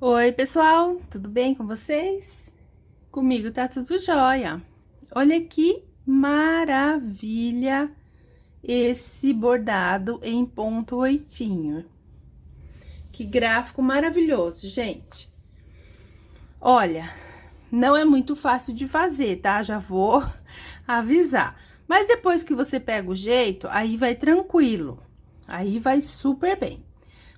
Oi, pessoal, tudo bem com vocês? Comigo tá tudo jóia. Olha que maravilha esse bordado em ponto oitinho. Que gráfico maravilhoso, gente. Olha, não é muito fácil de fazer, tá? Já vou avisar. Mas depois que você pega o jeito, aí vai tranquilo. Aí vai super bem.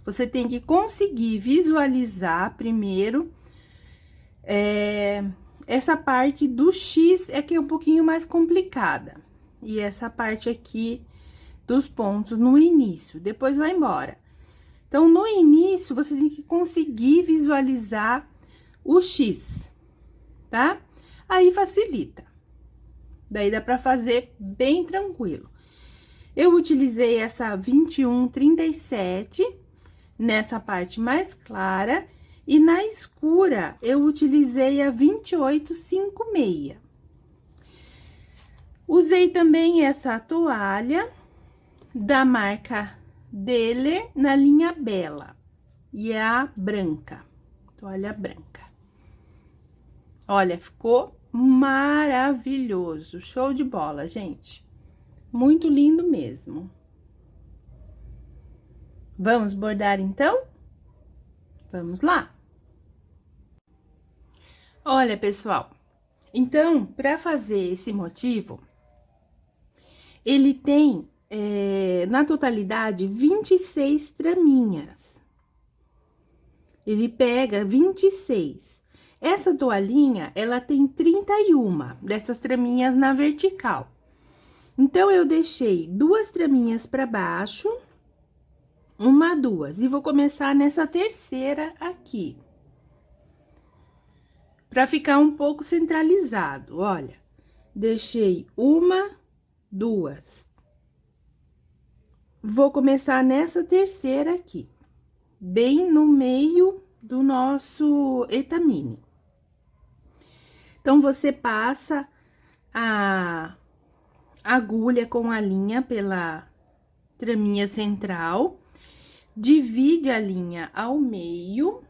Você tem que conseguir visualizar primeiro essa parte do X é que é um pouquinho mais complicada. E essa parte aqui dos pontos no início, depois vai embora. Então, no início, você tem que conseguir visualizar o X, tá? Aí facilita. Daí dá pra fazer bem tranquilo. Eu utilizei essa 21,37 nessa parte mais clara. E na escura, eu utilizei a 28,56. Usei também essa toalha da marca Deller na linha Bela. E é a branca, toalha branca. Olha, ficou maravilhoso, show de bola, gente. Muito lindo mesmo. Vamos bordar então? Vamos lá. Olha, pessoal, então, para fazer esse motivo, ele tem, na totalidade, 26 traminhas. Ele pega 26. Essa toalhinha, ela tem 31 dessas traminhas na vertical. Então, eu deixei 2 traminhas para baixo, uma, 2, e vou começar nessa terceira aqui. Para ficar um pouco centralizado, olha. Deixei uma, 2. Vou começar nessa terceira aqui, bem no meio do nosso etamine. Então, você passa a agulha com a linha pela traminha central, divide a linha ao meio.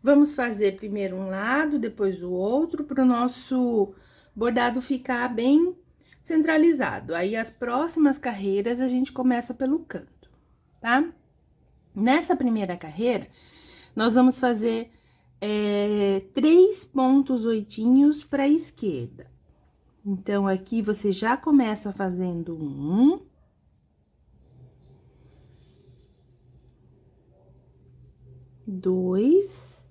Vamos fazer primeiro um lado, depois o outro, para o nosso bordado ficar bem centralizado. Aí, as próximas carreiras, a gente começa pelo canto, tá? Nessa primeira carreira, nós vamos fazer 3 pontos oitinhos para a esquerda. Então, aqui você já começa fazendo um. Dois.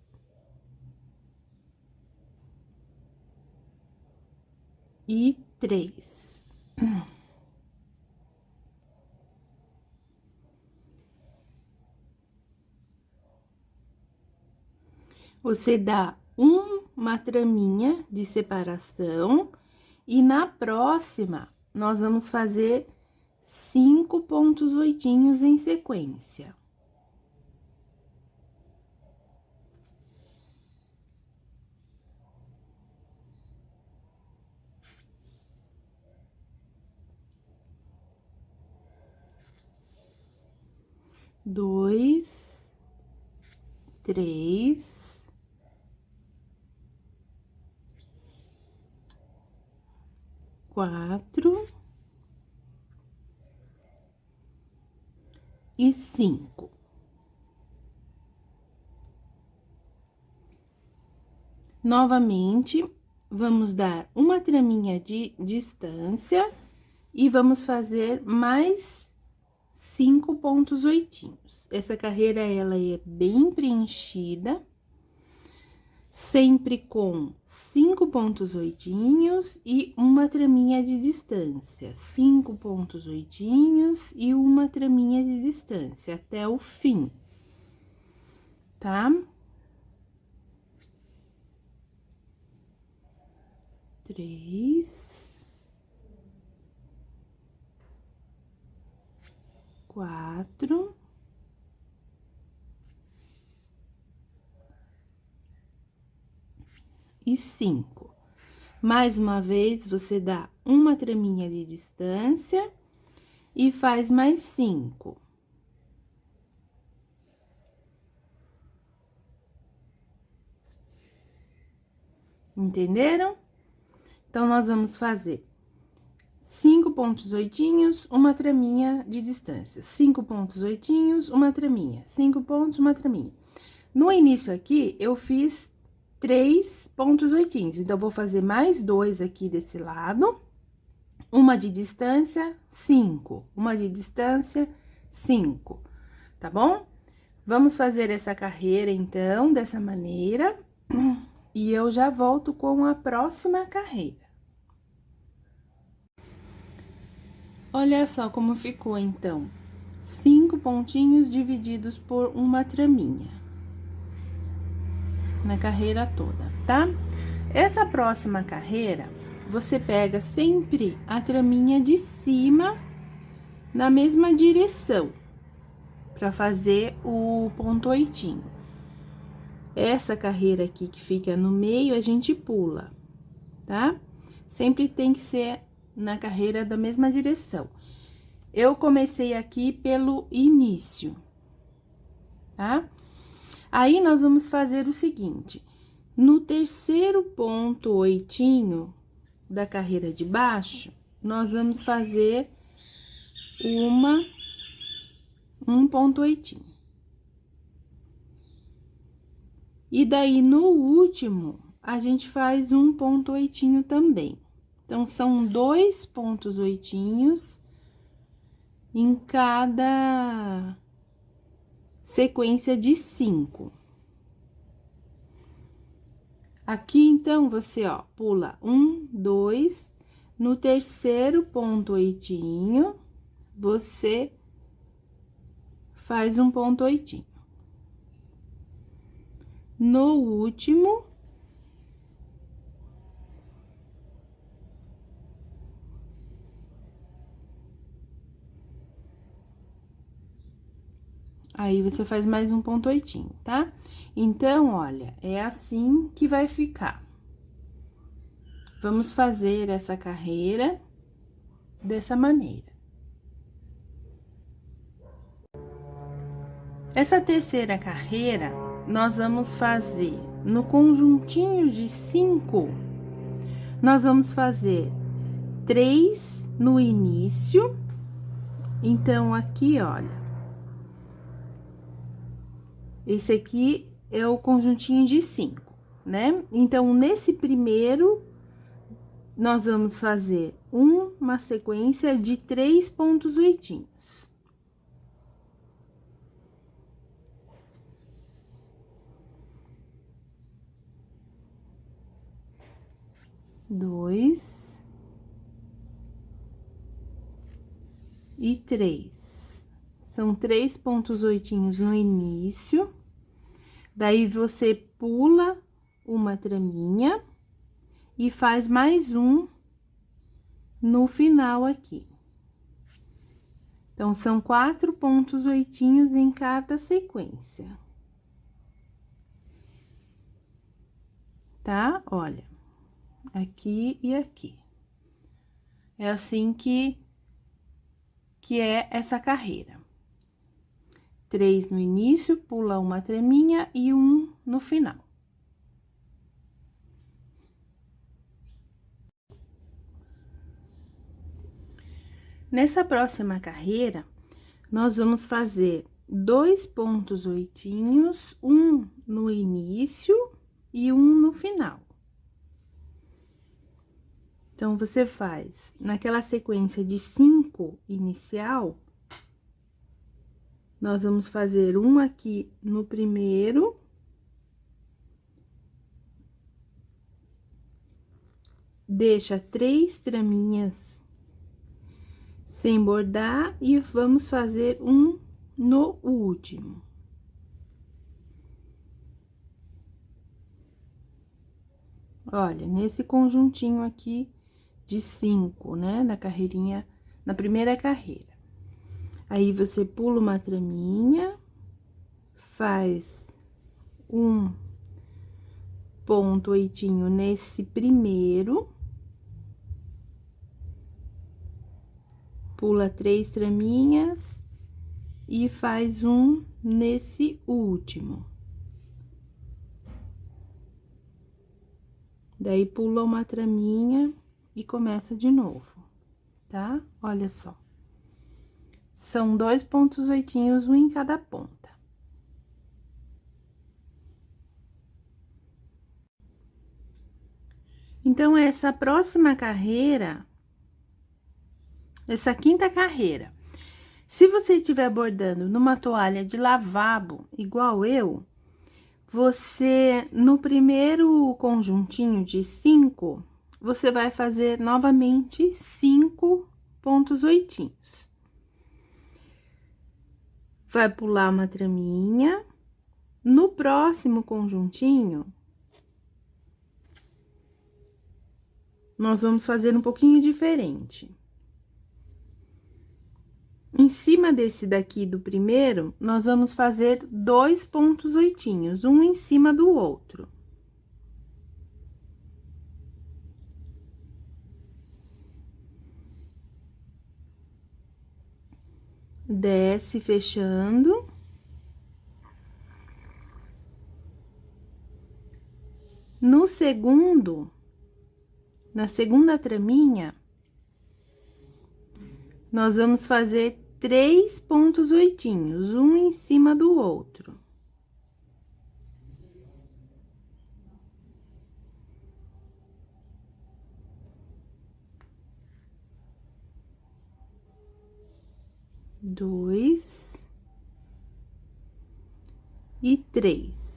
E 3. Você dá uma traminha de separação e na próxima nós vamos fazer 5 pontos oitinhos em sequência. Dois, 3, 4 e 5. Novamente, vamos dar uma traminha de distância e vamos fazer mais 5 pontos oitinhos. Essa carreira, ela é bem preenchida, sempre com 5 pontos oitinhos e uma traminha de distância. 5 pontos oitinhos e uma traminha de distância até o fim, tá? 3, 4 e 5. Mais uma vez, você dá uma traminha de distância e faz mais 5. Entenderam? Então, nós vamos fazer 5 pontos oitinhos, uma traminha de distância. 5 pontos oitinhos, uma traminha. 5 pontos, uma traminha. No início aqui, eu fiz 3 pontos oitinhos. Então, vou fazer mais 2 aqui desse lado. Uma de distância, 5. Uma de distância, 5. Tá bom? Vamos fazer essa carreira, então, dessa maneira. E eu já volto com a próxima carreira. Olha só como ficou, então. 5 pontinhos divididos por uma traminha. Na carreira toda, tá? Essa próxima carreira, você pega sempre a traminha de cima na mesma direção, pra fazer o ponto oitinho. Essa carreira aqui que fica no meio, a gente pula, tá? Sempre tem que ser na carreira da mesma direção. Eu comecei aqui pelo início, tá? Aí, nós vamos fazer o seguinte: no terceiro ponto oitinho da carreira de baixo, nós vamos fazer um ponto oitinho. E daí, no último, a gente faz um ponto oitinho também. Então, são 2 pontos oitinhos em cada sequência de 5. Aqui, então, você, ó, pula 1, 2, no terceiro ponto oitinho, você faz um ponto oitinho. No último, aí, você faz mais um ponto oitinho, tá? Então, olha, é assim que vai ficar. Vamos fazer essa carreira dessa maneira. Essa terceira carreira, nós vamos fazer no conjuntinho de 5, nós vamos fazer 3 no início. Então, aqui, olha, esse aqui é o conjuntinho de 5, né? Então, nesse primeiro, nós vamos fazer uma sequência de 3 pontos oitinhos. Dois e 3. São 3 pontos oitinhos no início. Daí, você pula uma traminha e faz mais um no final aqui. Então, são 4 pontos oitinhos em cada sequência. Tá? Olha, aqui e aqui. É assim que é essa carreira. 3 no início, pula uma traminha e 1 no final. Nessa próxima carreira, nós vamos fazer 2 pontos oitinhos, um no início e um no final. Então, você faz naquela sequência de 5 inicial, nós vamos fazer um aqui no primeiro. Deixa 3 traminhas sem bordar e vamos fazer um no último. Olha, nesse conjuntinho aqui de 5, né, na carreirinha, na primeira carreira. Aí, você pula uma traminha, faz um ponto oitinho nesse primeiro. Pula 3 traminhas e faz um nesse último. Daí, pula uma traminha e começa de novo, tá? Olha só. São 2 pontos oitinhos, um em cada ponta. Então, essa próxima carreira, essa quinta carreira, se você estiver bordando numa toalha de lavabo, igual eu, você, no primeiro conjuntinho de 5, você vai fazer novamente 5 pontos oitinhos. Vai pular uma traminha. No próximo conjuntinho, nós vamos fazer um pouquinho diferente. Em cima desse daqui do primeiro, nós vamos fazer 2 pontos oitinhos, um em cima do outro. Desce fechando. No segundo, na segunda traminha, nós vamos fazer 3 pontos oitinhos, um em cima do outro. Dois e 3.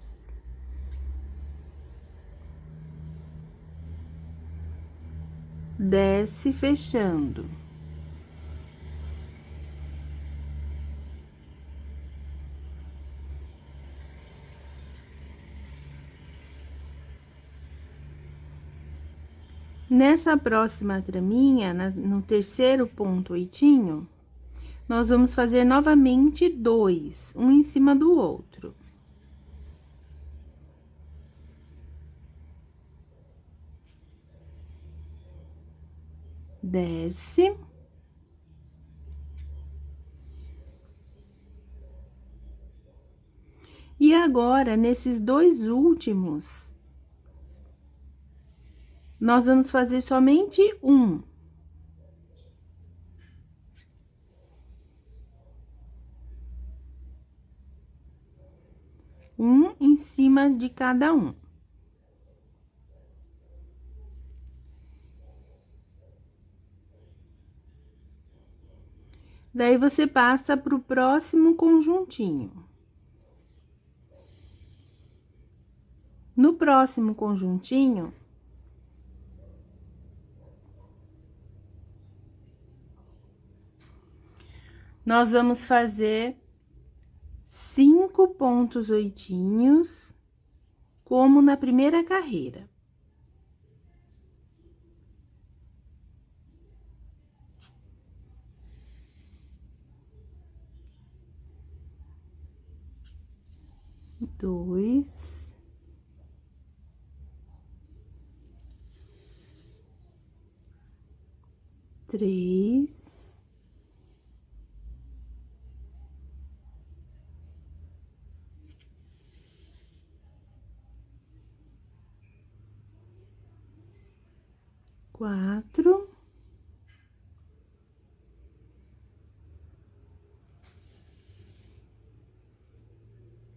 Desce fechando. Nessa próxima traminha, no terceiro ponto oitinho, nós vamos fazer novamente 2, um em cima do outro. Desce. E agora, nesses 2 últimos, nós vamos fazer somente um. Um em cima de cada um. Daí, você passa pro próximo conjuntinho. No próximo conjuntinho, nós vamos fazer 5 pontos oitinhos, como na primeira carreira. Dois. Três. Quatro.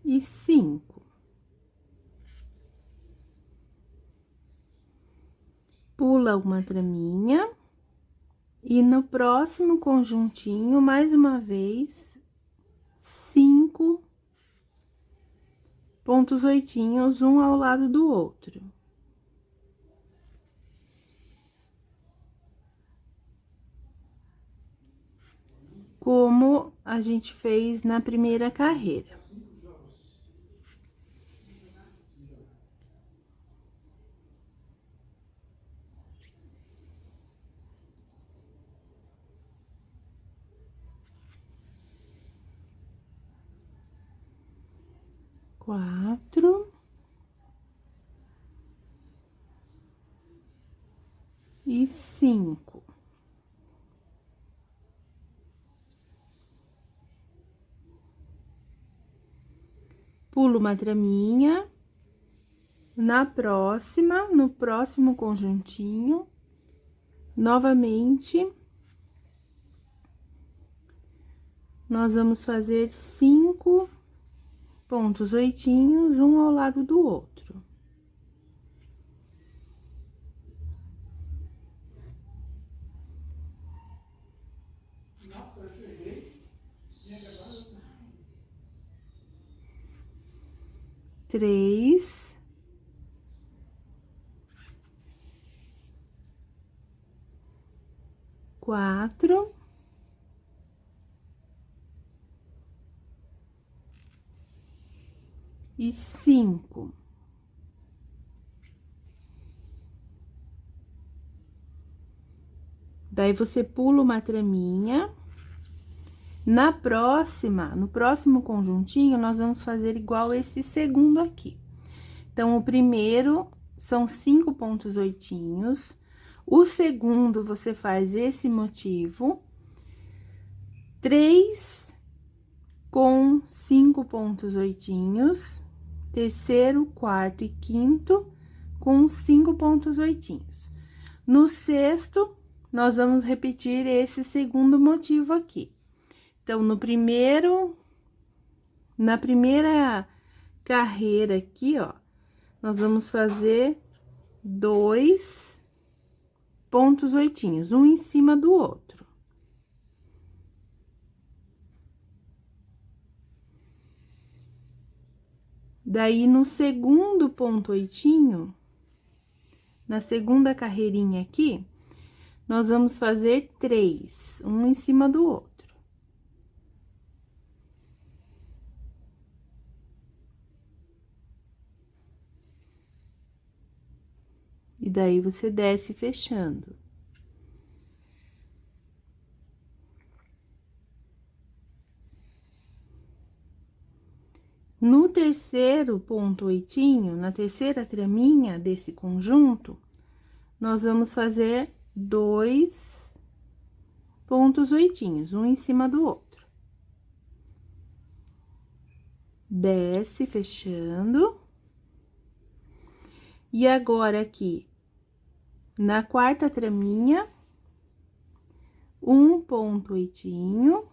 E 5. Pula uma traminha. E no próximo conjuntinho, mais uma vez, 5 pontos oitinhos, um ao lado do outro. Como a gente fez na primeira carreira. Quatro. E 5. pulo uma traminha, no próximo conjuntinho, novamente, nós vamos fazer 5 pontos oitinhos, um ao lado do outro. Três, quatro, e 5. Daí, você pula uma traminha. No próximo conjuntinho, nós vamos fazer igual esse segundo aqui. Então, o primeiro são 5 pontos oitinhos. O segundo, você faz esse motivo. 3 com 5 pontos oitinhos. Terceiro, quarto e quinto com 5 pontos oitinhos. No sexto, nós vamos repetir esse segundo motivo aqui. Então, na primeira carreira aqui, ó, nós vamos fazer 2 pontos oitinhos, um em cima do outro. Daí, no segundo ponto oitinho, na segunda carreirinha aqui, nós vamos fazer 3, um em cima do outro. E daí, você desce fechando. No terceiro ponto oitinho, na terceira traminha desse conjunto, nós vamos fazer 2 pontos oitinhos, um em cima do outro. Desce fechando. E agora, aqui, na quarta traminha, um ponto oitinho.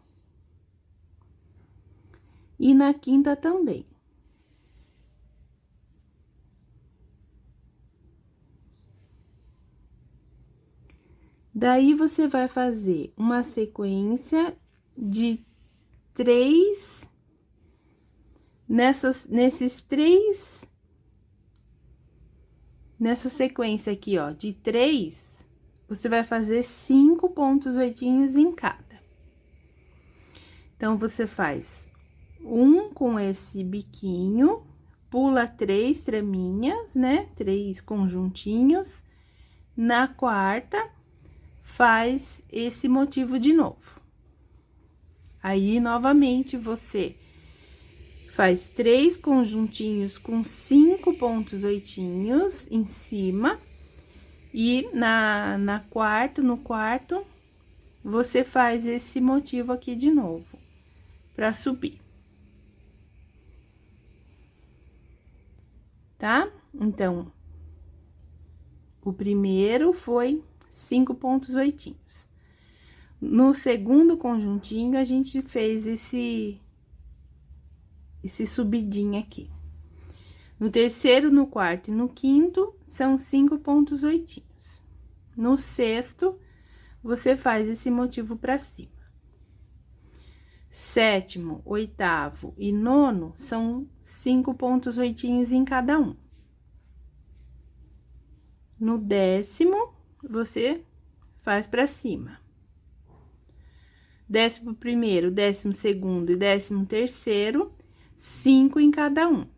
E na quinta também. Daí, você vai fazer uma sequência de 3, nessa sequência aqui, ó, de 3, você vai fazer 5 pontos oitinhos em cada. Então, você faz um com esse biquinho, pula 3 traminhas, né? 3 conjuntinhos. Na quarta, faz esse motivo de novo. Aí, novamente, você faz 3 conjuntinhos com 5 pontos oitinhos em cima. E no quarto, você faz esse motivo aqui de novo, pra subir. Tá? Então, o primeiro foi 5 pontos oitinhos. No segundo conjuntinho, a gente fez esse subidinho aqui. No terceiro, no quarto e no quinto, são 5 pontos oitinhos. No sexto, você faz esse motivo pra cima. Sétimo, oitavo e nono são 5 pontos oitinhos em cada um. No décimo, você faz pra cima. 11º, 12º e 13º, 5 em cada um.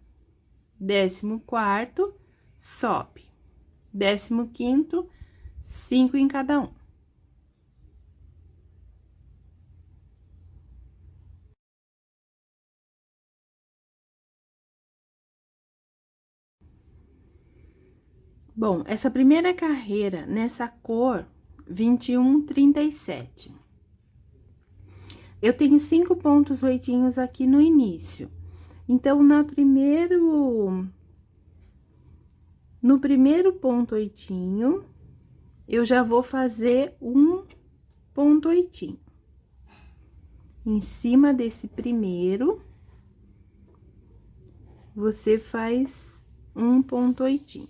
14º, sobe. 15º, 5 em cada um. Bom, essa primeira carreira nessa cor 2137. Eu tenho 5 pontos oitinhos aqui no início. Então, no primeiro ponto oitinho, eu já vou fazer um ponto oitinho. Em cima desse primeiro, você faz um ponto oitinho.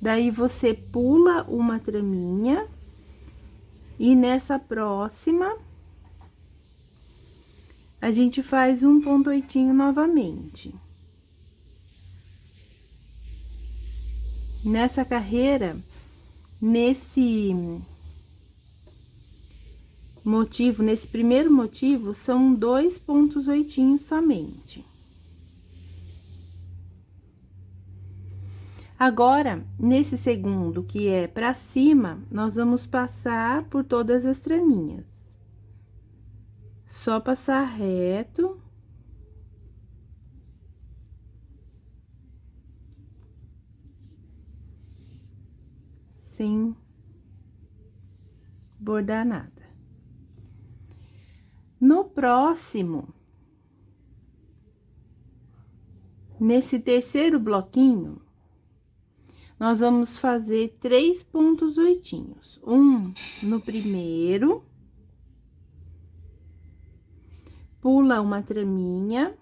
Daí, você pula uma traminha e nessa próxima, a gente faz um ponto oitinho novamente. Nessa carreira, nesse primeiro motivo, são 2 pontos oitinhos somente. Agora, nesse segundo, que é pra cima, nós vamos passar por todas as traminhas. Só passar reto. Sem bordar nada. No próximo, nesse terceiro bloquinho, nós vamos fazer 3 pontos oitinhos. Um no primeiro, pula uma traminha,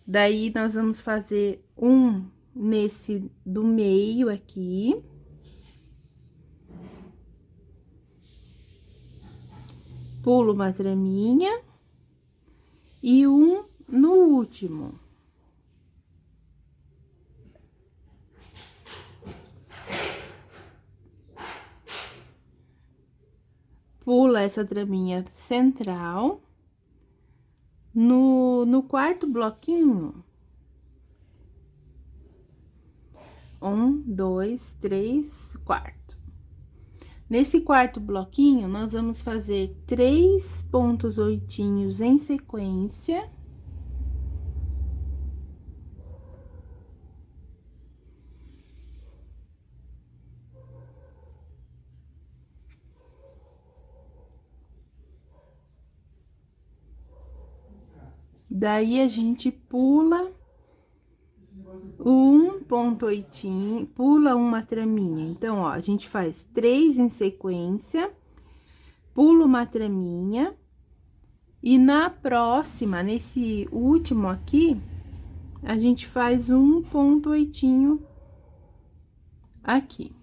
daí nós vamos fazer um nesse do meio aqui. Pulo uma traminha e um no último. Pula essa traminha central. No quarto bloquinho, 1, 2, 3, quarto. Nesse quarto bloquinho, nós vamos fazer 3 pontos oitinhos em sequência. Daí, a gente pula um ponto oitinho, pula uma traminha. Então, ó, a gente faz 3 em sequência, pula uma traminha, e na próxima, nesse último aqui, a gente faz um ponto oitinho aqui.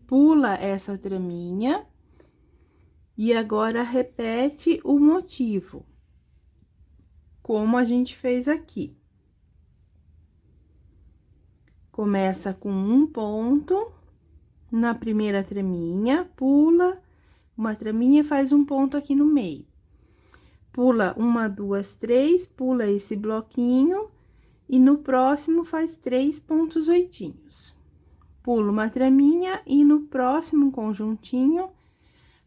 Pula essa traminha. E agora, repete o motivo, como a gente fez aqui. Começa com um ponto na primeira traminha, pula uma traminha e faz um ponto aqui no meio. Pula 1, 2, 3, pula esse bloquinho e no próximo faz 3 pontos oitinhos. Pula uma traminha e no próximo conjuntinho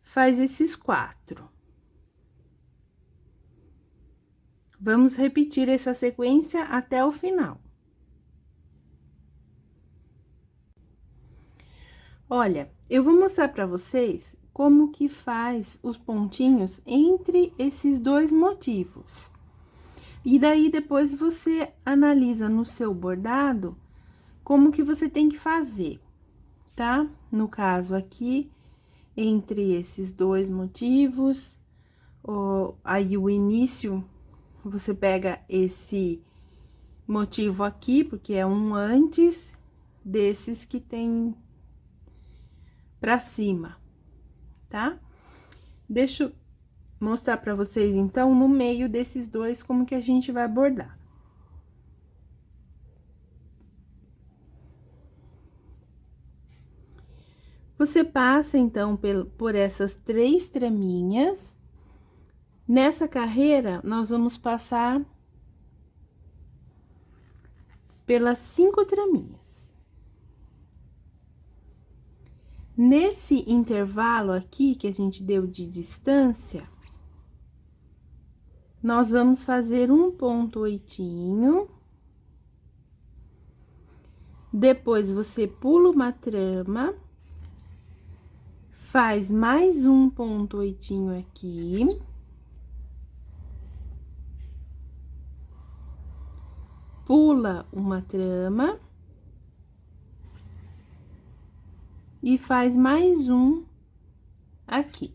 faz esses 4. Vamos repetir essa sequência até o final. Olha, eu vou mostrar pra vocês como que faz os pontinhos entre esses 2 motivos. E daí, depois, você analisa no seu bordado como que você tem que fazer, tá? No caso aqui, entre esses 2 motivos, aí o início, você pega esse motivo aqui, porque é um antes desses que tem pra cima, tá? Deixa eu mostrar pra vocês, então, no meio desses 2, como que a gente vai bordar. Você passa, então, por essas 3 traminhas. Nessa carreira, nós vamos passar pelas 5 traminhas. Nesse intervalo aqui, que a gente deu de distância, nós vamos fazer um ponto oitinho. Depois, você pula uma trama, faz mais um ponto oitinho aqui. Pula uma trama. E faz mais um aqui.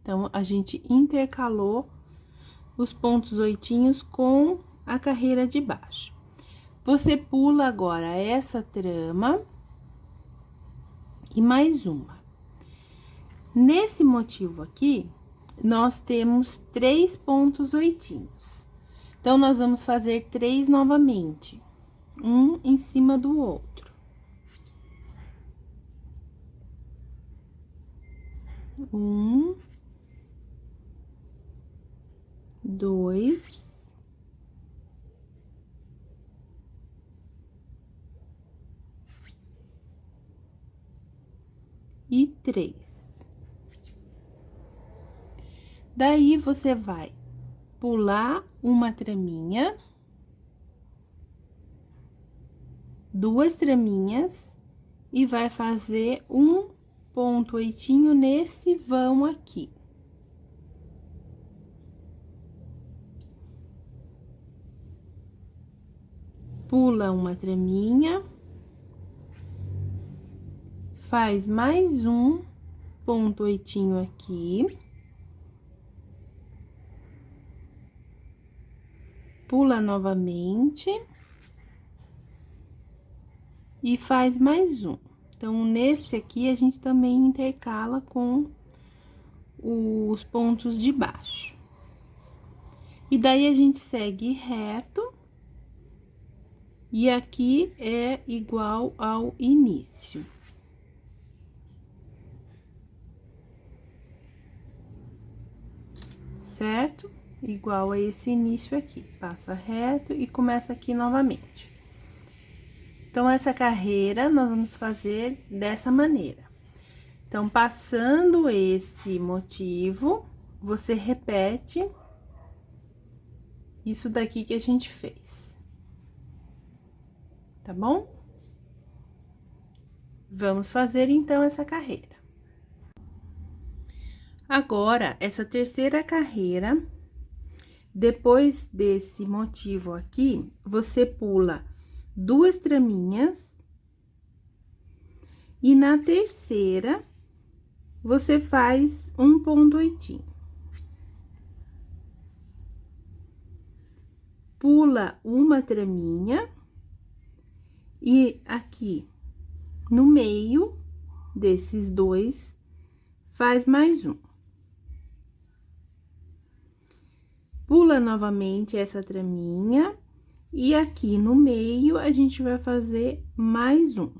Então, a gente intercalou os pontos oitinhos com a carreira de baixo. Você pula agora essa trama e mais uma. Nesse motivo aqui, nós temos 3 pontos oitinhos. Então, nós vamos fazer 3 novamente, um em cima do outro. Um, dois, e 3. Daí, você vai pular uma traminha, 2 traminhas, e vai fazer um ponto oitinho nesse vão aqui. Pula uma traminha, faz mais um ponto oitinho aqui. Pula novamente. E faz mais um. Então, nesse aqui, a gente também intercala com os pontos de baixo. E daí, a gente segue reto. E aqui é igual ao início. Certo? Igual a esse início aqui. Passa reto e começa aqui novamente. Então, essa carreira nós vamos fazer dessa maneira. Então, passando esse motivo, você repete isso daqui que a gente fez. Tá bom? Vamos fazer, então, essa carreira. Agora, essa terceira carreira, depois desse motivo aqui, você pula 2 traminhas. E na terceira, você faz um ponto oitinho. Pula uma traminha. E aqui, no meio desses 2, faz mais um. Pula novamente essa traminha. E aqui no meio, a gente vai fazer mais um.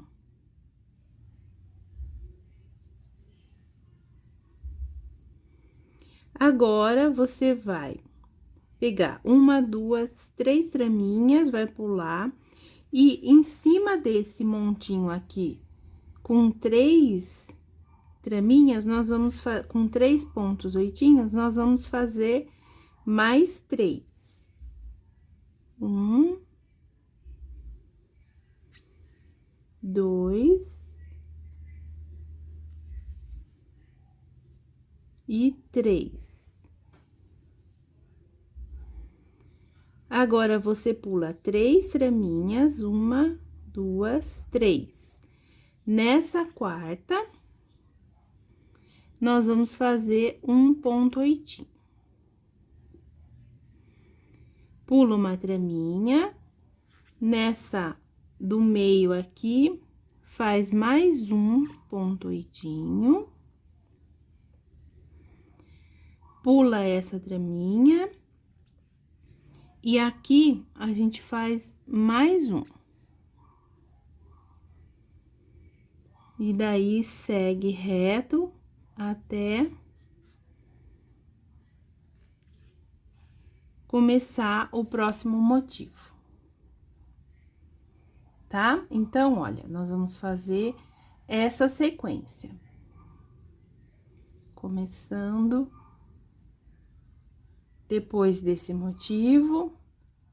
Agora, você vai pegar 1, 2, 3 traminhas, vai pular, e em cima desse montinho aqui, com 3 traminhas, nós vamos com 3 pontos oitinhos, nós vamos fazer mais 3. 1, 2 e 3. Agora, você pula 3 traminhas, 1, 2, 3. Nessa quarta, nós vamos fazer um ponto oitinho. Pula uma traminha, nessa do meio aqui, faz mais um ponto oitinho. Pula essa traminha. E aqui, a gente faz mais um. E daí, segue reto até começar o próximo motivo. Tá? Então, olha, nós vamos fazer essa sequência. Começando... Depois desse motivo,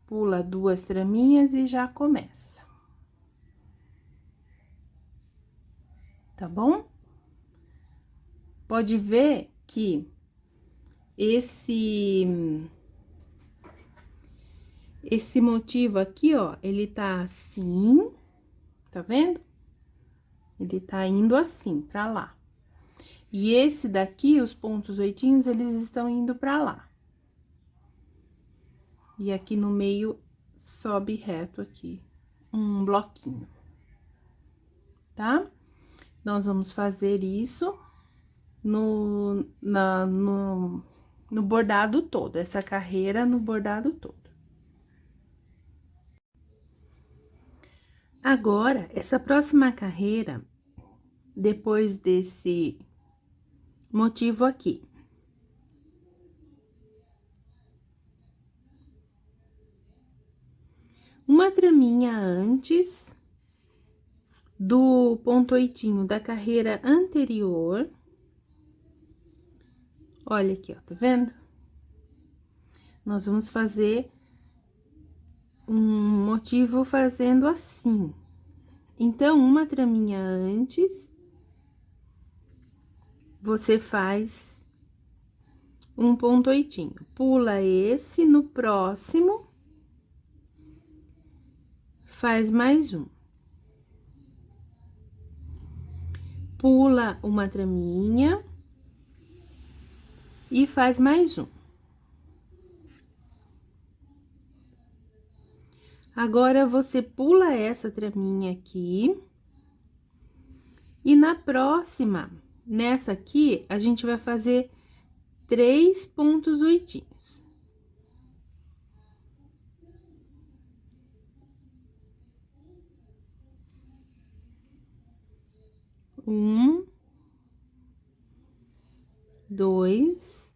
pula 2 traminhas e já começa. tá bom? Pode ver que esse motivo aqui, ó, ele tá assim, tá vendo? Ele tá indo assim, pra lá. E esse daqui, os pontos oitinhos, eles estão indo pra lá. E aqui no meio, sobe reto aqui, um bloquinho, tá? Nós vamos fazer isso no bordado todo, essa carreira no bordado todo. Agora, essa próxima carreira, depois desse motivo aqui, uma traminha antes do ponto oitinho da carreira anterior. Olha aqui, ó, tá vendo? Nós vamos fazer um motivo fazendo assim. Então, uma traminha antes, você faz um ponto oitinho. Pula esse, no próximo, faz mais um. Pula uma traminha e faz mais um. Agora, você pula essa traminha aqui. E na próxima, nessa aqui, a gente vai fazer 3 pontos oitinhos. Um, dois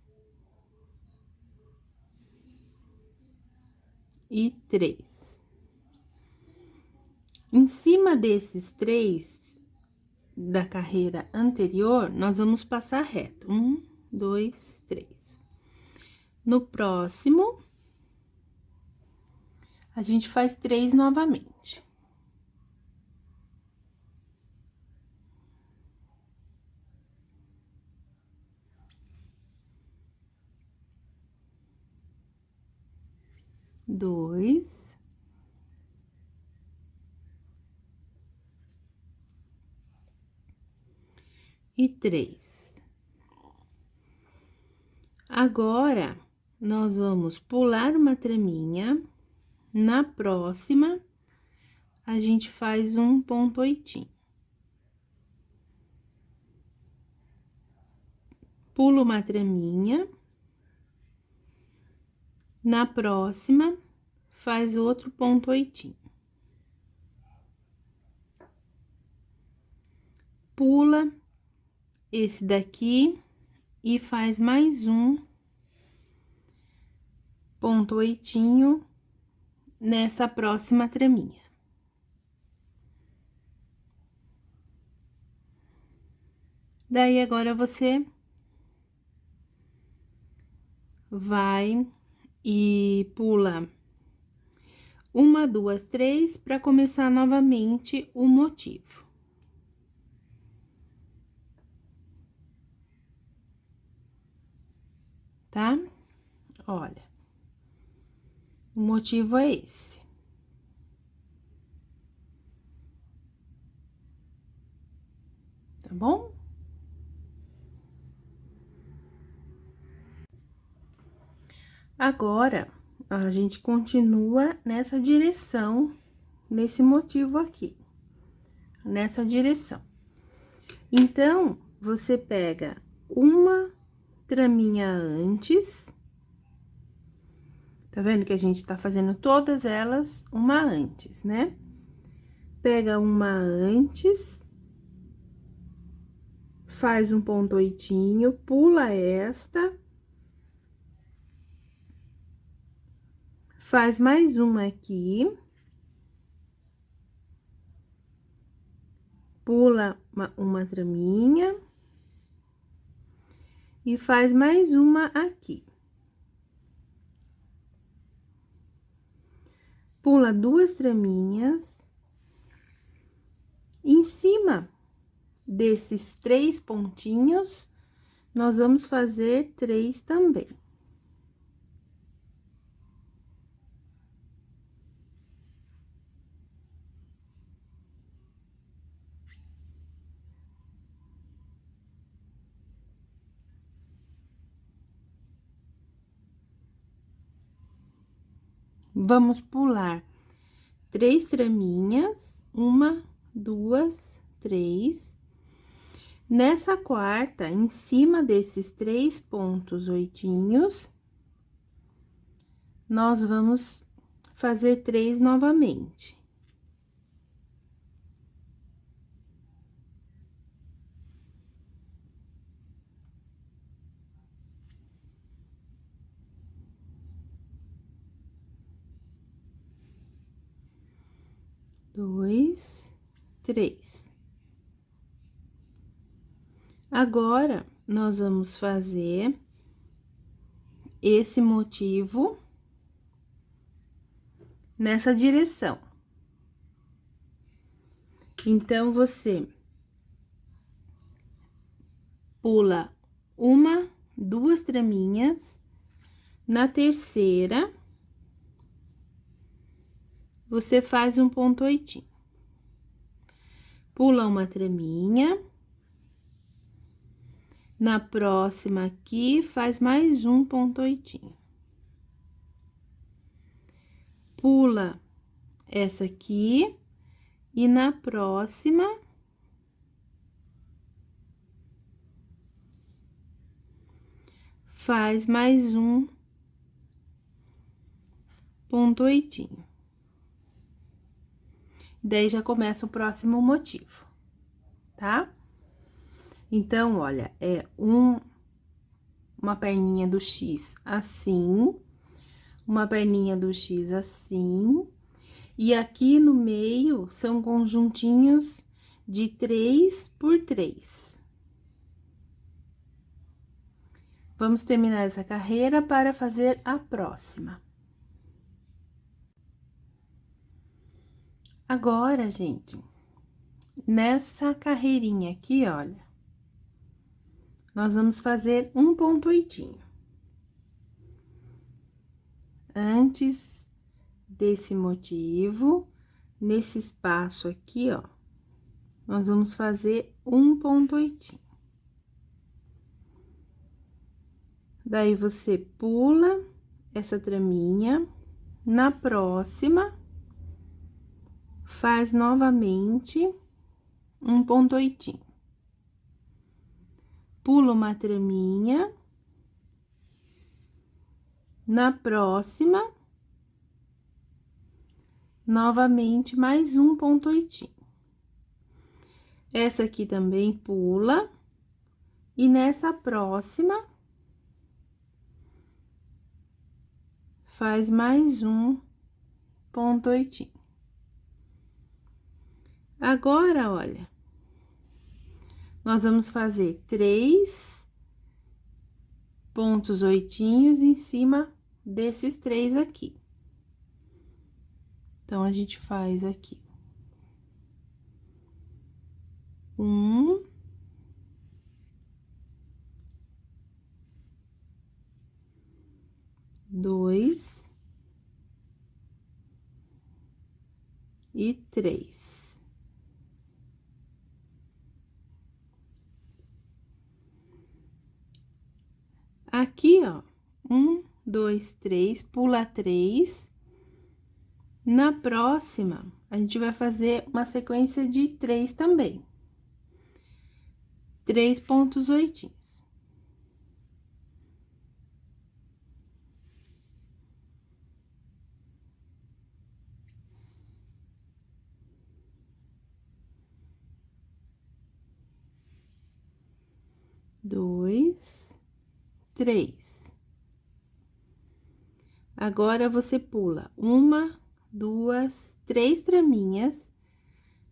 e 3. Em cima desses 3 da carreira anterior, nós vamos passar reto. 1, 2, 3. No próximo, a gente faz 3 novamente. Dois. E 3. Agora, nós vamos pular uma traminha. Na próxima, a gente faz um ponto oitinho. Pula uma traminha. Na próxima, faz outro ponto oitinho. Pula esse daqui e faz mais um ponto oitinho nessa próxima traminha. Daí, agora, você vai e pula 1, 2, 3 para começar novamente o motivo. Tá? Olha, o motivo é esse. Tá bom? Agora, a gente continua nessa direção, nesse motivo aqui, nessa direção. Então, você pega uma traminha antes, tá vendo que a gente tá fazendo todas elas uma antes, né? Pega uma antes, faz um ponto oitinho, pula esta, faz mais uma aqui, pula uma traminha e faz mais uma aqui. Pula 2 traminhas, em cima desses 3 pontinhos, nós vamos fazer 3 também. Vamos pular 3 traminhas, 1, 2, 3. Nessa quarta, em cima desses 3 pontos oitinhos, nós vamos fazer 3 novamente. Dois, 3. Agora, nós vamos fazer esse motivo nessa direção. Então, você pula 1, 2 traminhas, na terceira, você faz um ponto oitinho. Pula uma traminha. Na próxima aqui, faz mais um ponto oitinho. Pula essa aqui, e na próxima, faz mais um ponto oitinho. Daí, já começa o próximo motivo, tá? Então, olha, é uma perninha do X assim, uma perninha do X assim, e aqui no meio são conjuntinhos de 3 por 3. Vamos terminar essa carreira para fazer a próxima. Agora, gente, nessa carreirinha aqui, olha, nós vamos fazer um ponto oitinho. Antes desse motivo, nesse espaço aqui, ó, nós vamos fazer um ponto oitinho. Daí, você pula essa traminha, na próxima, faz novamente um ponto oitinho. Pula uma traminha, na próxima, novamente, mais um ponto oitinho. Essa aqui também pula, e nessa próxima, faz mais um ponto oitinho. Agora, olha, nós vamos fazer 3 pontos oitinhos em cima desses 3 aqui. Então, a gente faz aqui. 1, 2 e 3. Aqui, ó, 1, 2, 3, pula 3. Na próxima, a gente vai fazer uma sequência de 3 também. 3 pontos oitinhos. Dois, 3. Agora, você pula 1, 2, 3 traminhas.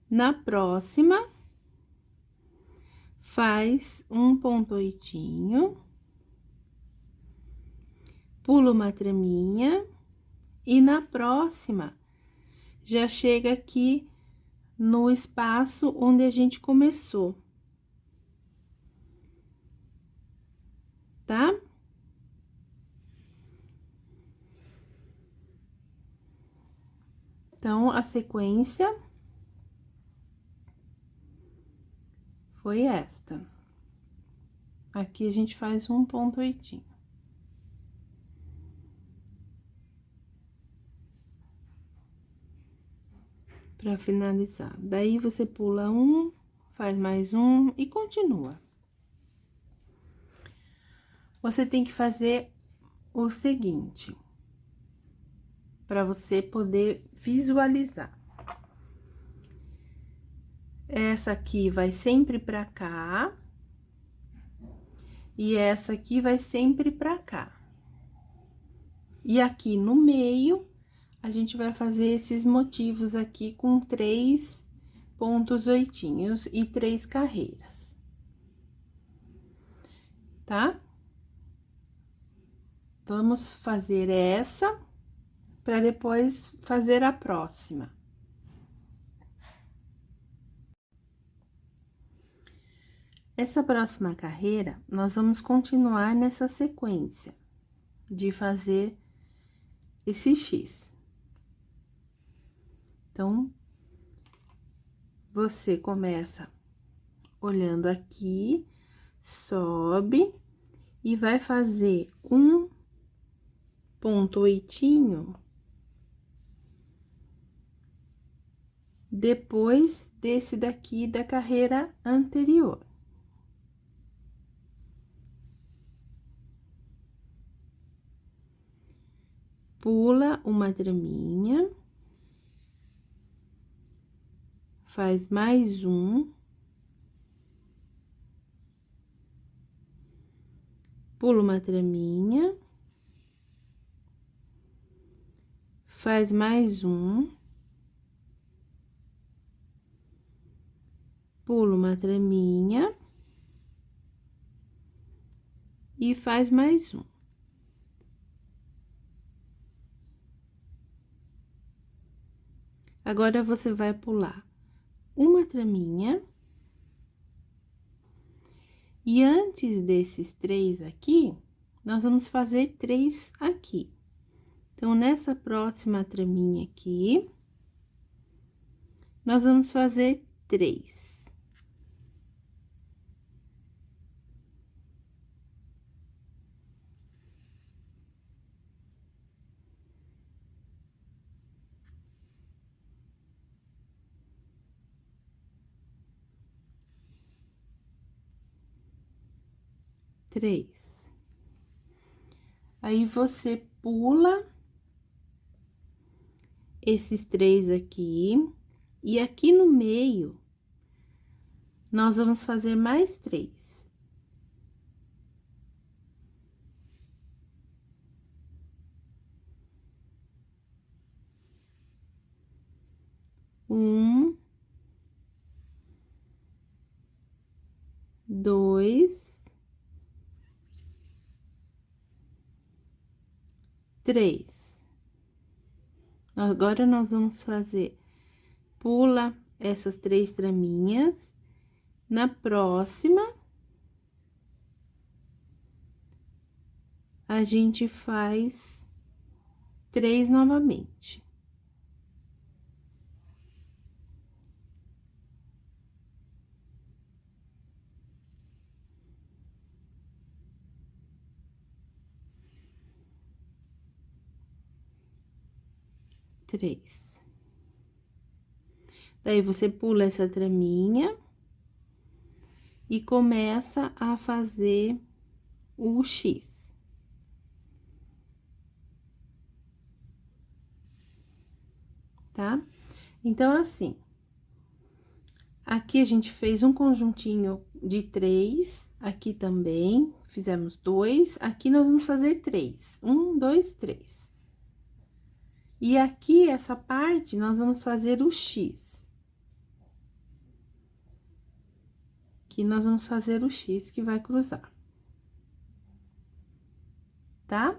Na próxima, faz um ponto oitinho, pula uma traminha, e na próxima, já chega aqui no espaço onde a gente começou. tá? Então, a sequência foi esta. Aqui a gente faz um ponto oitinho. Pra finalizar. Daí, você pula um, faz mais um e continua. Você tem que fazer o seguinte, para você poder visualizar. Essa aqui vai sempre pra cá. E essa aqui vai sempre pra cá. E aqui no meio, a gente vai fazer esses motivos aqui com 3 pontos oitinhos e 3 carreiras. Tá? Vamos fazer essa, para depois fazer a próxima. Essa próxima carreira, nós vamos continuar nessa sequência de fazer esse X. Então, você começa olhando aqui, sobe e vai fazer um ponto oitinho depois desse daqui da carreira anterior. Pula uma traminha, faz mais um, pula uma traminha, faz mais um, pula uma traminha e faz mais um. Agora, você vai pular uma traminha. E antes desses 3 aqui, nós vamos fazer 3 aqui. Então, nessa próxima traminha aqui, nós vamos fazer 3. Aí, você pula esses 3 aqui, e aqui no meio, nós vamos fazer mais 3. Um, 2, 3. Agora, nós vamos fazer, pula essas 3 traminhas, na próxima, a gente faz 3 novamente. Daí, você pula essa traminha e começa a fazer o X. Tá? Então, assim, aqui a gente fez um conjuntinho de 3, aqui também, fizemos 2, aqui nós vamos fazer 3. 1, 2, 3. E aqui, essa parte, nós vamos fazer o X. Aqui, nós vamos fazer o X que vai cruzar. Tá?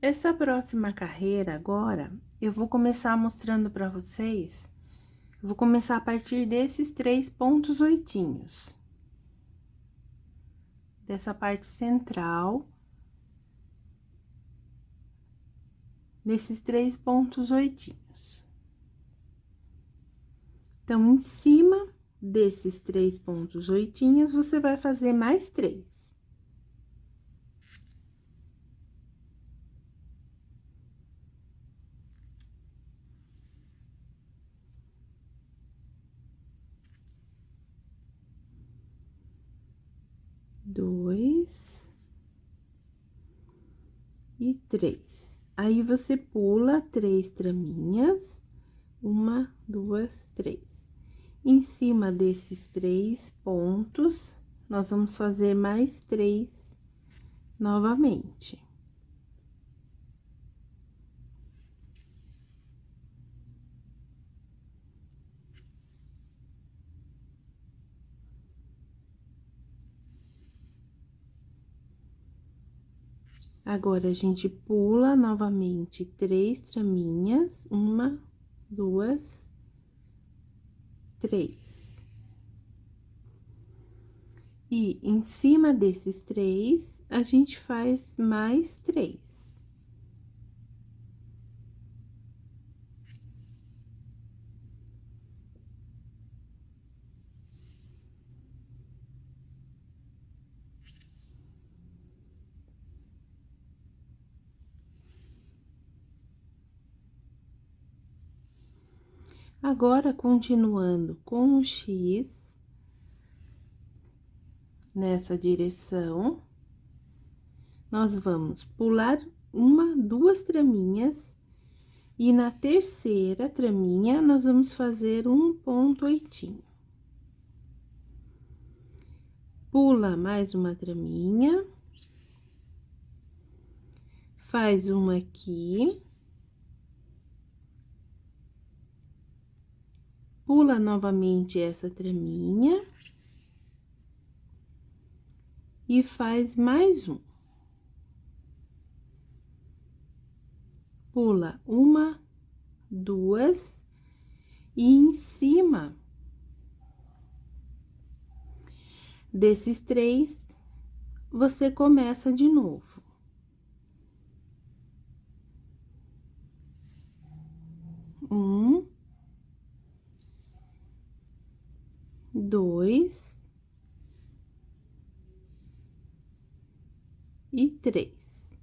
Essa próxima carreira agora, eu vou começar mostrando para vocês Eu vou começar a partir desses 3 pontos oitinhos. Dessa parte central. Nesses 3 pontos oitinhos. Então, em cima desses 3 pontos oitinhos, você vai fazer mais 3. Dois e 3. Aí, você pula 3 traminhas, 1, 2, 3. Em cima desses 3 pontos, nós vamos fazer mais 3 novamente. Agora, a gente pula novamente 3 traminhas, 1, 2, 3. E em cima desses 3, a gente faz mais 3. Agora, continuando com o X, nessa direção, nós vamos pular 1, 2 traminhas, e na terceira traminha, nós vamos fazer um ponto oitinho. Pula mais uma traminha, faz uma aqui. Pula novamente essa traminha. E faz mais um. Pula 1, 2, e em cima desses 3, você começa de novo. 1, 2 e 3.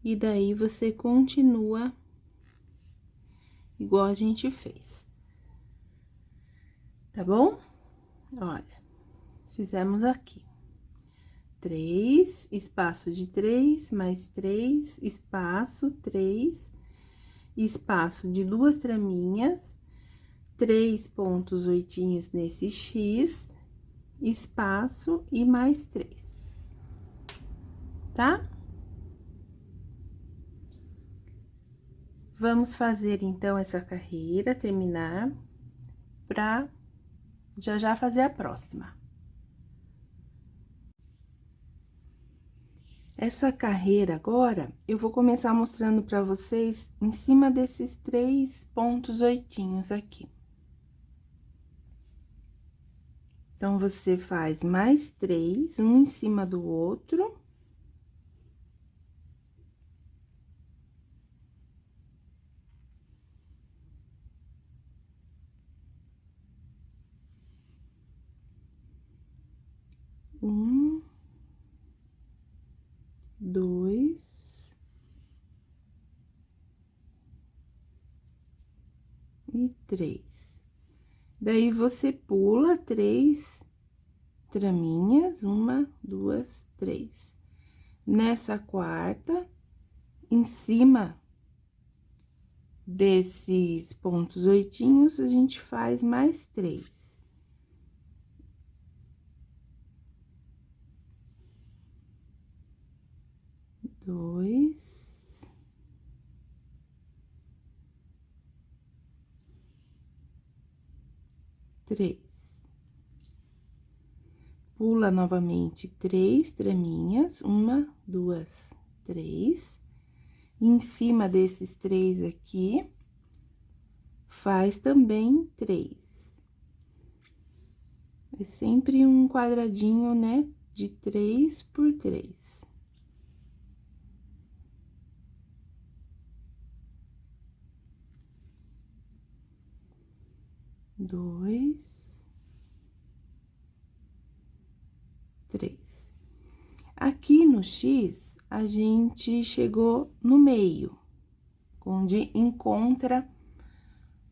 E daí, você continua igual a gente fez. Tá bom? Olha, fizemos aqui 3, espaço de 3, mais 3, espaço, 3, espaço de 2 traminhas, 3 pontos oitinhos nesse X, espaço e mais 3, tá? Vamos fazer, então, essa carreira, terminar, pra já fazer a próxima. Essa carreira agora, eu vou começar mostrando pra vocês em cima desses 3 pontos oitinhos aqui. Então, você faz mais 3, um em cima do outro. Um, 2 e 3. Daí, você pula 3 traminhas, 1, 2, 3. Nessa quarta, em cima desses pontos oitinhos, a gente faz mais 3. Dois. Três. Pula novamente 3 traminhas, 1, 2, 3. Em cima desses 3 aqui, faz também 3. É sempre um quadradinho, né, de 3 por 3. Dois, 3. Aqui no X, a gente chegou no meio, onde encontra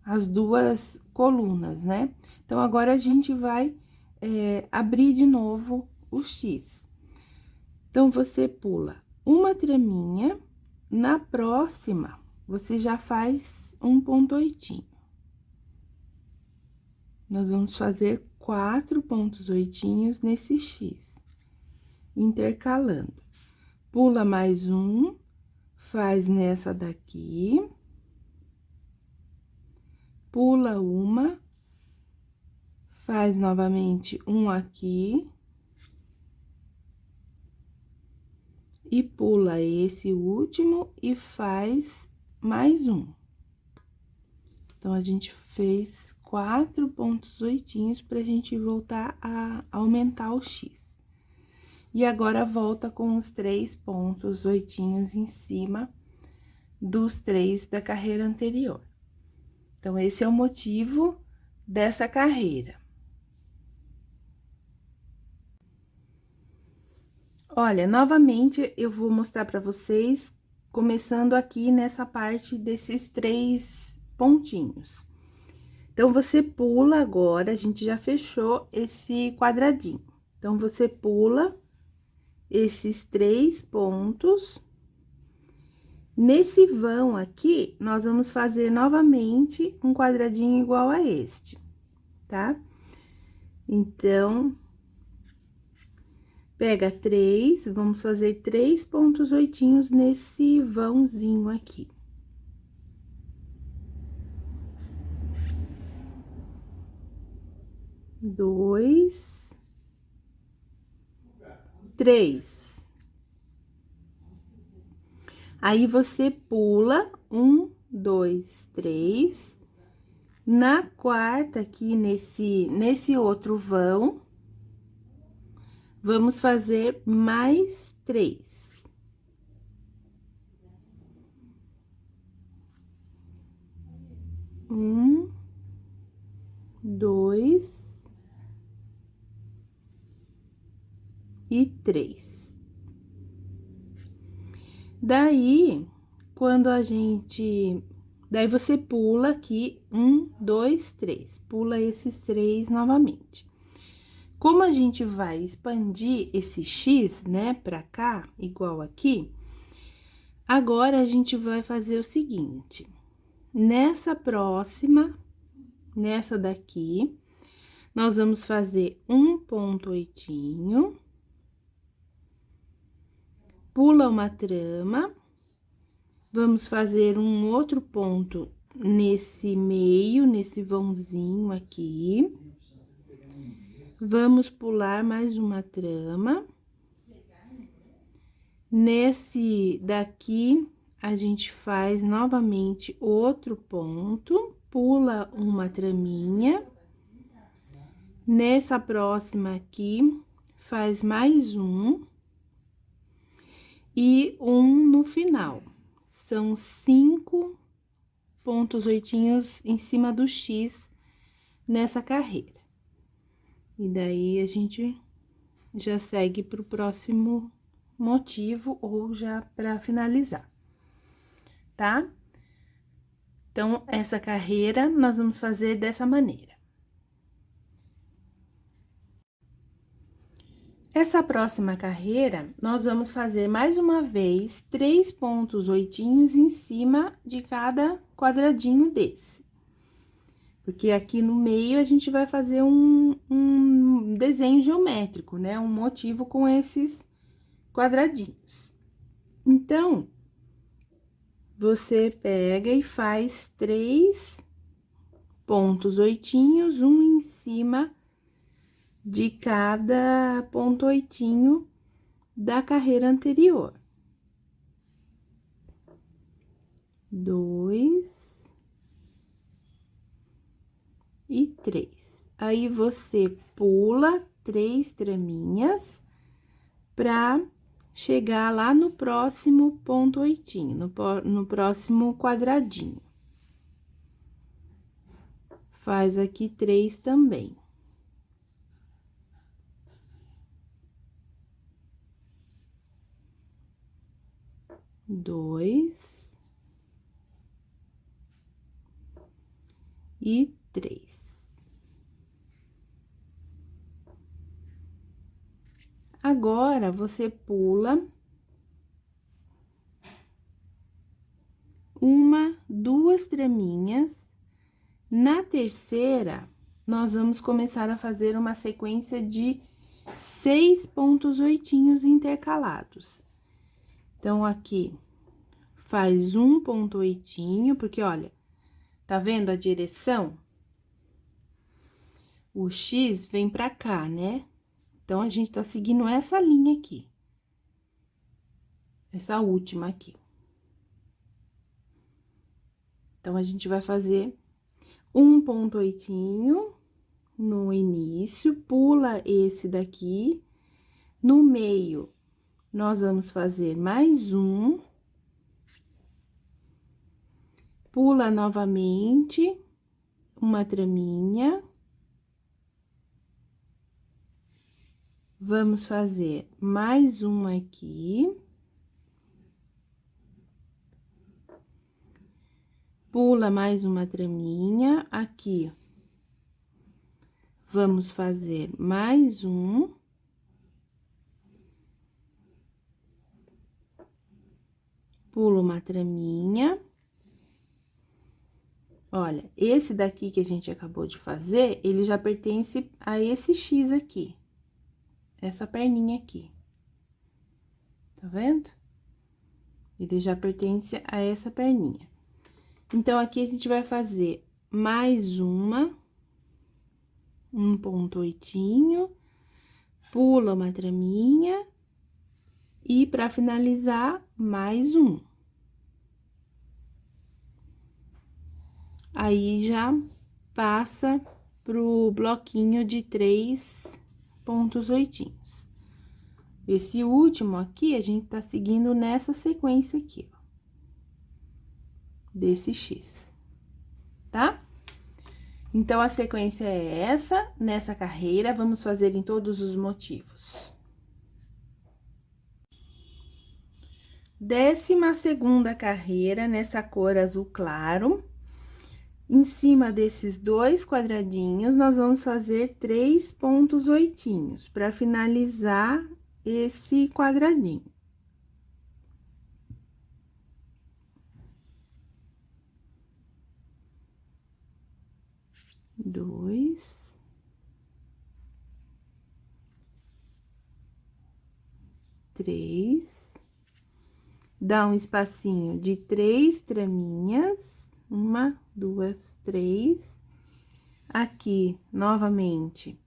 as duas colunas, né? Então, agora a gente vai abrir de novo o X. Então, você pula uma traminha, na próxima, você já faz um ponto oitinho. Nós vamos fazer 4 pontos oitinhos nesse X, intercalando. Pula mais um, faz nessa daqui, pula uma, faz novamente um aqui, e pula esse último e faz mais um. Então, a gente fez 4 pontos oitinhos pra gente voltar a aumentar o X. E agora, volta com os 3 pontos oitinhos em cima dos 3 da carreira anterior. Então, esse é o motivo dessa carreira. Olha, novamente, eu vou mostrar pra vocês, começando aqui nessa parte desses 3 pontinhos. Então, você pula agora, a gente já fechou esse quadradinho. Então, você pula esses 3 pontos. Nesse vão aqui, nós vamos fazer novamente um quadradinho igual a este, tá? Então, pega 3, vamos fazer 3 pontos oitinhos nesse vãozinho aqui. Dois, 3. Aí, você pula 1, 2, 3. Na quarta, aqui nesse outro vão, vamos fazer mais 3. Um, 2 e 3. Daí, quando a gente... Daí, você pula aqui 1, 2, 3. Pula esses 3 novamente. Como a gente vai expandir esse X, né, pra cá, igual aqui, agora a gente vai fazer o seguinte: nessa próxima, nessa daqui, nós vamos fazer um ponto oitinho, pula uma trama, vamos fazer um outro ponto nesse meio, nesse vãozinho aqui, vamos pular mais uma trama. Nesse daqui, a gente faz novamente outro ponto, pula uma traminha. Nessa próxima aqui, faz mais um. E um no final. São 5 pontos oitinhos em cima do X nessa carreira. E daí, a gente já segue pro próximo motivo ou já para finalizar, tá? Então, essa carreira nós vamos fazer dessa maneira. Essa próxima carreira, nós vamos fazer mais uma vez 3 pontos oitinhos em cima de cada quadradinho desse. Porque aqui no meio, a gente vai fazer um desenho geométrico, né? Um motivo com esses quadradinhos. Então, você pega e faz 3 pontos oitinhos, um em cima de cada ponto oitinho da carreira anterior. 2 e 3. Aí, você pula 3 traminhas pra chegar lá no próximo ponto oitinho, no próximo quadradinho. Faz aqui 3 também. Dois e 3. Agora, você pula uma, 2 traminhas. Na terceira, nós vamos começar a fazer uma sequência de 6 pontos oitinhos intercalados. Então, aqui, faz um ponto oitinho, porque, olha, tá vendo a direção? O X vem pra cá, né? Então, a gente tá seguindo essa linha aqui. Essa última aqui. Então, a gente vai fazer um ponto oitinho no início, pula esse daqui. No meio, nós vamos fazer mais um. Pula novamente uma traminha. Vamos fazer mais uma aqui. Pula mais uma traminha aqui. Vamos fazer mais um. Pula uma traminha. Olha, esse daqui que a gente acabou de fazer, ele já pertence a esse X aqui. Essa perninha aqui. Tá vendo? Ele já pertence a essa perninha. Então, aqui a gente vai fazer mais uma, um ponto oitinho, pula uma traminha e para finalizar, mais um. Aí, já passa pro bloquinho de 3 pontos oitinhos. Esse último aqui, a gente tá seguindo nessa sequência aqui, ó. Desse X, tá? Então, a sequência é essa, nessa carreira, vamos fazer em todos os motivos. 12ª carreira, nessa cor azul claro. Em cima desses 2 quadradinhos, nós vamos fazer 3 pontos oitinhos, para finalizar esse quadradinho. Dois. Três. Dá um espacinho de 3 traminhas. 1, 2, 3. Aqui, novamente,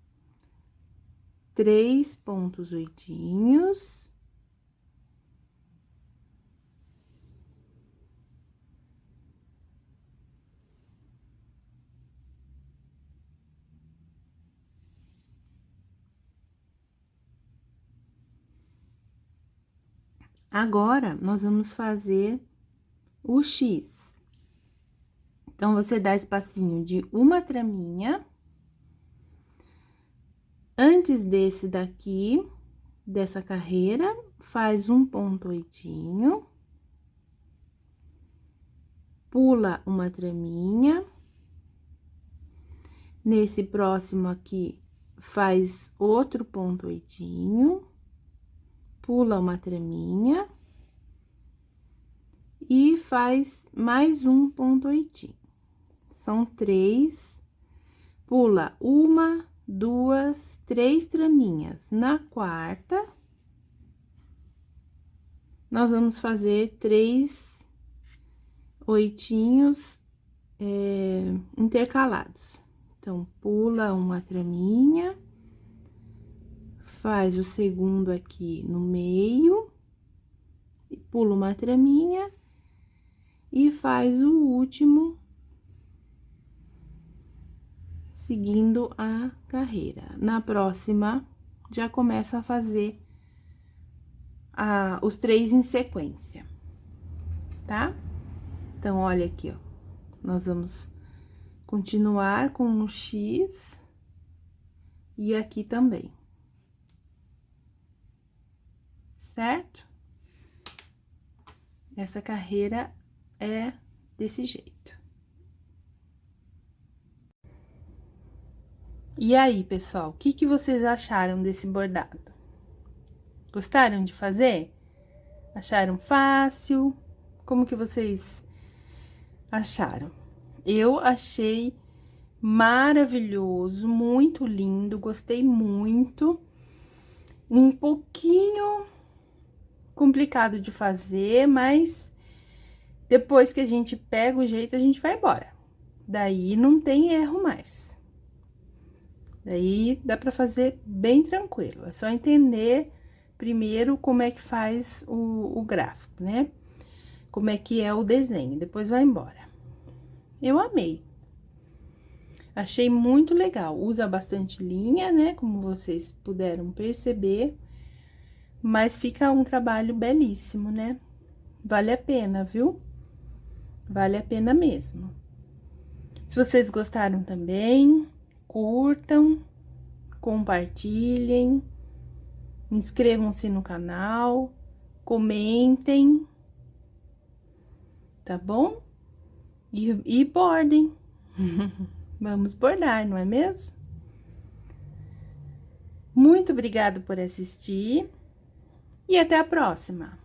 3 pontos oitinhos. Agora, nós vamos fazer o X. Então, você dá espacinho de uma traminha. Antes desse daqui, dessa carreira, faz um ponto oitinho. Pula uma traminha. Nesse próximo aqui, faz outro ponto oitinho. Pula uma traminha. E faz mais um ponto oitinho. São 3. Pula 1, 2, 3 traminhas. Na quarta, nós vamos fazer 3 oitinhos intercalados. Então, pula uma traminha, faz o segundo aqui no meio, pula uma traminha e faz o último seguindo a carreira. Na próxima, já começa a fazer os 3 em sequência, tá? Então, olha aqui, ó. Nós vamos continuar com um X e aqui também. Certo? Essa carreira é desse jeito. E aí, pessoal, o que vocês acharam desse bordado? Gostaram de fazer? Acharam fácil? Como que vocês acharam? Eu achei maravilhoso, muito lindo, gostei muito. Um pouquinho complicado de fazer, mas depois que a gente pega o jeito, a gente vai embora. Daí não tem erro mais. Daí dá pra fazer bem tranquilo. É só entender primeiro como é que faz o gráfico, né? Como é que é o desenho, depois vai embora. Eu amei. Achei muito legal. Usa bastante linha, né? Como vocês puderam perceber. Mas fica um trabalho belíssimo, né? Vale a pena, viu? Vale a pena mesmo. Se vocês gostaram também, curtam, compartilhem, inscrevam-se no canal, comentem, tá bom? E bordem. Vamos bordar, não é mesmo? Muito obrigada por assistir e até a próxima!